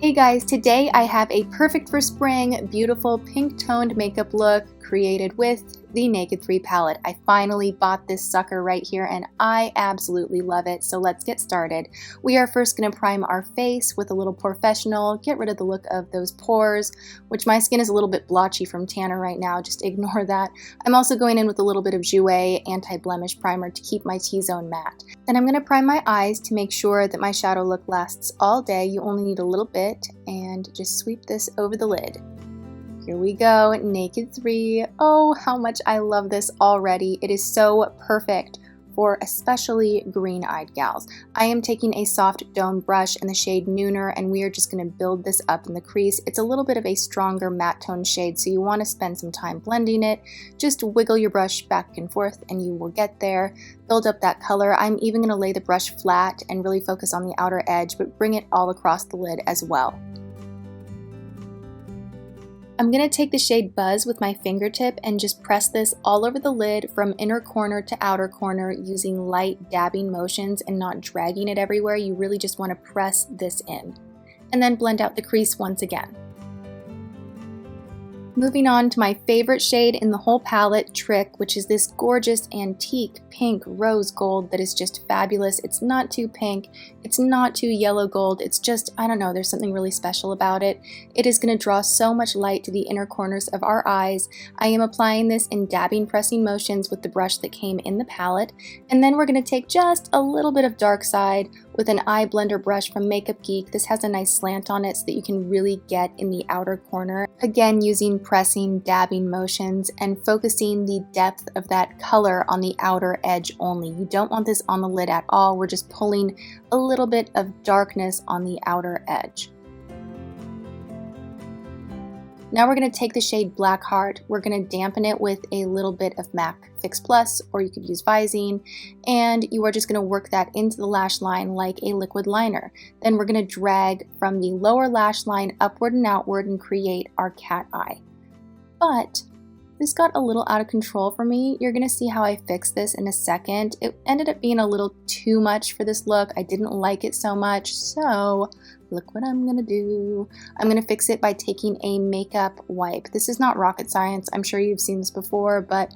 Hey guys, today I have a perfect for spring, beautiful pink toned makeup look created with the Naked 3 palette. I finally bought this sucker right here and I absolutely love it, so let's get started. We are first going to prime our face with a little Professional, get rid of the look of those pores, which my skin is a little bit blotchy from tanner right now, just ignore that. I'm also going in with a little bit of Jouer Anti-Blemish Primer to keep my T-zone matte. Then I'm going to prime my eyes to make sure that my shadow look lasts all day. You only need a little bit, and just sweep this over the lid. Here we go, Naked 3. Oh, how much I love this already. It is so perfect for especially green-eyed gals. I am taking a soft dome brush in the shade Nooner, and we are just going to build this up in the crease. It's a little bit of a stronger matte tone shade, so you want to spend some time blending it. Just wiggle your brush back and forth and you will get there. Build up that color. I'm even going to lay the brush flat and really focus on the outer edge, but bring it all across the lid as well. I'm going to take the shade Buzz with my fingertip and just press this all over the lid from inner corner to outer corner using light dabbing motions and not dragging it everywhere. You really just want to press this in. And then blend out the crease once again. Moving on to my favorite shade in the whole palette, Trick, which is this gorgeous antique pink rose gold that is just fabulous. It's not too pink, it's not too yellow gold, it's just, I don't know, there's something really special about it. It is going to draw so much light to the inner corners of our eyes. I am applying this in dabbing pressing motions with the brush that came in the palette, and then we're going to take just a little bit of dark side with an eye blender brush from Makeup Geek. This has a nice slant on it so that you can really get in the outer corner. Again, using pressing, dabbing motions and focusing the depth of that color on the outer edge only. You don't want this on the lid at all. We're just pulling a little bit of darkness on the outer edge. Now we're going to take the shade Black Heart. We're going to dampen it with a little bit of MAC Fix Plus, or you could use Visine, and you are just going to work that into the lash line like a liquid liner. Then we're going to drag from the lower lash line upward and outward and create our cat eye. But this got a little out of control for me. You're going to see how I fix this in a second. It ended up being a little too much for this look. I didn't like it so much, so look what I'm going to do. I'm going to fix it by taking a makeup wipe. This is not rocket science. I'm sure you've seen this before, but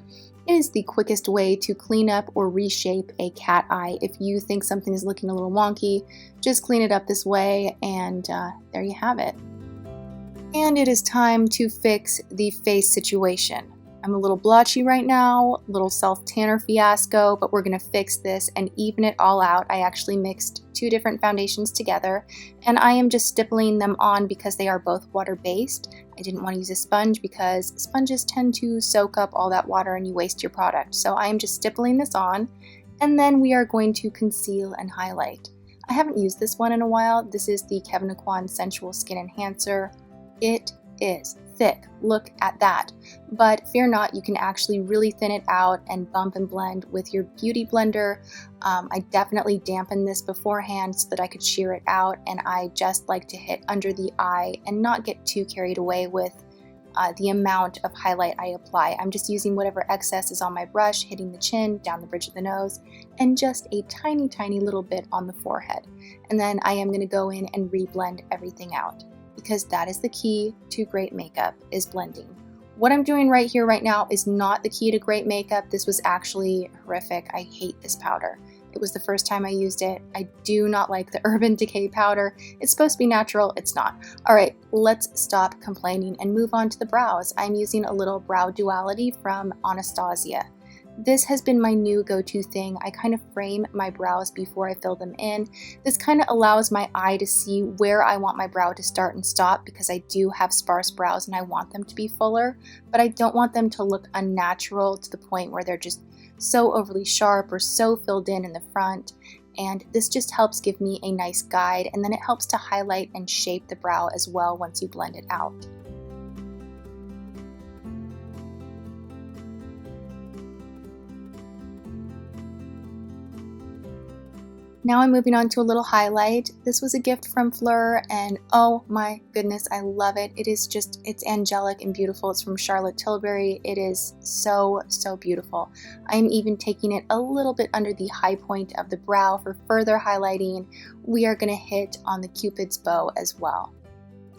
it is the quickest way to clean up or reshape a cat eye. If you think something is looking a little wonky, just clean it up this way, and there you have it. And it is time to fix the face situation. I'm a little blotchy right now, little self-tanner fiasco, but we're going to fix this and even it all out. I actually mixed two different foundations together, and I am just stippling them on because they are both water-based. I didn't want to use a sponge because sponges tend to soak up all that water and you waste your product. So I am just stippling this on, and then we are going to conceal and highlight. I haven't used this one in a while. This is the Kevyn Aucoin Sensual Skin Enhancer. It is thick, look at that. But fear not, you can actually really thin it out and bump and blend with your beauty blender. I definitely dampened this beforehand so that I could shear it out, and I just like to hit under the eye and not get too carried away with the amount of highlight I apply. I'm just using whatever excess is on my brush, hitting the chin, down the bridge of the nose, and just a tiny, tiny little bit on the forehead. And then I am going to go in and reblend everything out, because that is the key to great makeup, is blending. What I'm doing right here, right now, is not the key to great makeup. This was actually horrific. I hate this powder. It was the first time I used it. I do not like the Urban Decay powder. It's supposed to be natural, it's not. All right, let's stop complaining and move on to the brows. I'm using a little Brow Duality from Anastasia. This has been my new go-to thing. I kind of frame my brows before I fill them in. This kind of allows my eye to see where I want my brow to start and stop, because I do have sparse brows and I want them to be fuller, but I don't want them to look unnatural to the point where they're just so overly sharp or so filled in the front. And this just helps give me a nice guide, and then it helps to highlight and shape the brow as well once you blend it out. Now I'm moving on to a little highlight. This was a gift from Fleur, and oh my goodness, I love it. It's angelic and beautiful. It's from Charlotte Tilbury. It is so, so beautiful. I'm even taking it a little bit under the high point of the brow for further highlighting. We are going to hit on the Cupid's bow as well.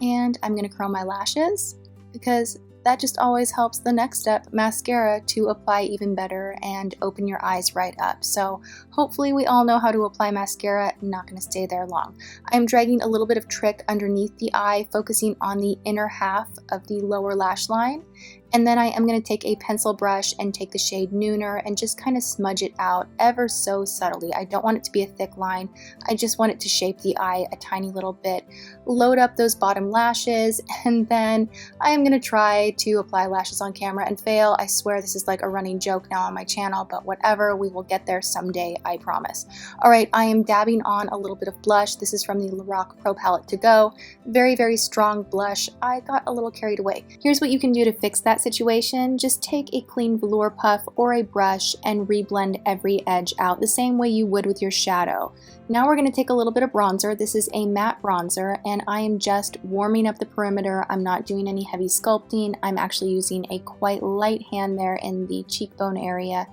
And I'm going to curl my lashes because that just always helps the next step, mascara, to apply even better and open your eyes right up. So hopefully we all know how to apply mascara. Not going to stay there long. I'm dragging a little bit of Trick underneath the eye, focusing on the inner half of the lower lash line. And then I am going to take a pencil brush and take the shade Nooner and just kind of smudge it out ever so subtly. I don't want it to be a thick line. I just want it to shape the eye a tiny little bit. Load up those bottom lashes, and then I am going to try to apply lashes on camera and fail. I swear this is like a running joke now on my channel, but whatever, we will get there someday, I promise. Alright, I am dabbing on a little bit of blush. This is from the Lorac Pro Palette To Go. Very, very strong blush. I got a little carried away. Here's what you can do to fix that situation. Just take a clean velour puff or a brush and reblend every edge out the same way you would with your shadow. Now we're going to take a little bit of bronzer. This is a matte bronzer, and I am just warming up the perimeter. I'm not doing any heavy sculpting. I'm actually using a quite light hand there in the cheekbone area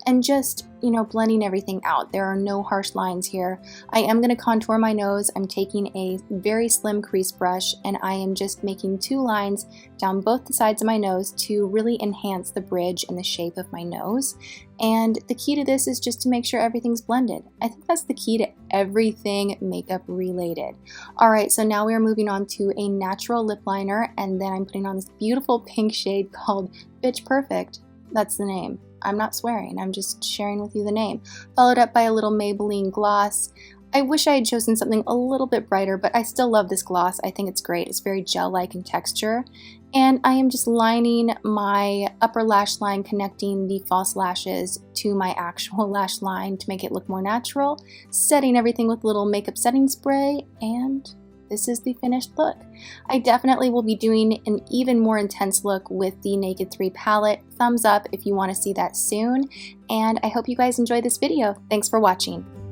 and just, blending everything out. There are no harsh lines here. I am going to contour my nose. I'm taking a very slim crease brush, and I am just making 2 lines down both the sides of my nose to really enhance the bridge and the shape of my nose. And the key to this is just to make sure everything's blended. I think that's the key to everything makeup related. Alright, so now we are moving on to a natural lip liner, and then I'm putting on this beautiful pink shade called Bitch Perfect. That's the name. I'm not swearing, I'm just sharing with you the name. Followed up by a little Maybelline gloss. I wish I had chosen something a little bit brighter, but I still love this gloss. I think it's great. It's very gel-like in texture. And I am just lining my upper lash line, connecting the false lashes to my actual lash line to make it look more natural, setting everything with a little makeup setting spray, and this is the finished look. I definitely will be doing an even more intense look with the Naked 3 palette. Thumbs up if you want to see that soon, and I hope you guys enjoyed this video. Thanks for watching.